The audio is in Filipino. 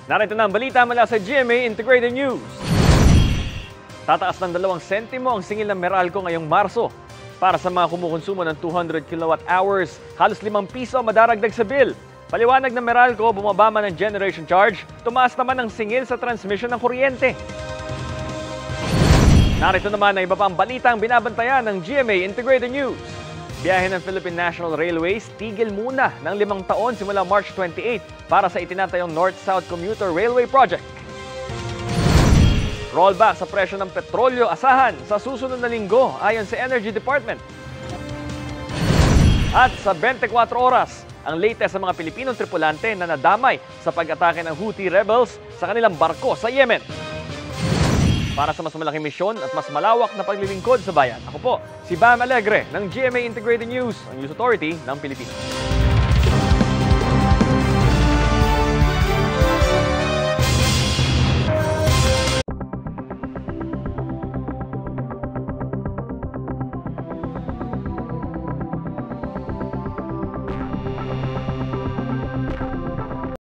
Narito na ang balita mula sa GMA Integrated News. Tataas ng 2 sentimo ang singil ng Meralco ngayong Marso. Para sa mga kumukonsumo ng 200 kilowatt hours, halos 5 piso madaragdag sa bill. Paliwanag ng Meralco, bumaba man ang generation charge, tumaas naman ang singil sa transmission ng kuryente. Narito naman ang iba pang balitang binabantayan ng GMA Integrated News. Biyahe ng Philippine National Railways tigil muna ng 5 taon simula March 28 para sa itinatayong North-South Commuter Railway Project. Rollback sa presyo ng petrolyo asahan sa susunod na linggo ayon sa Energy Department. At sa 24 oras, ang latest sa mga Pilipinong tripulante na nadamay sa pag-atake ng Houthi rebels sa kanilang barko sa Yemen. Para sa mas malaking misyon at mas malawak na paglilingkod sa bayan, ako po si Bam Alegre ng GMA Integrated News, ang News Authority ng Pilipinas.